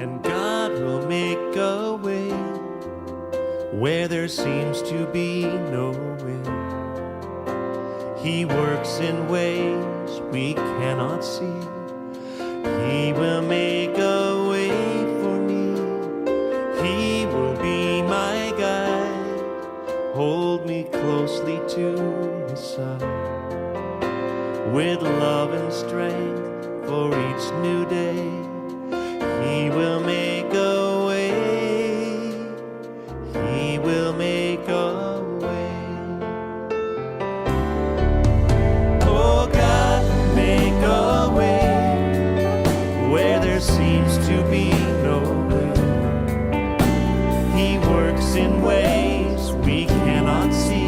and God will make a way where there seems to be no way. He works in ways we cannot see. He will make a way for me. He will be my guide, hold me closely to his side, with love and strength for each new day. He will make a way. He will make a way. Oh, God, make a way where there seems to be no way. He works in ways we cannot see.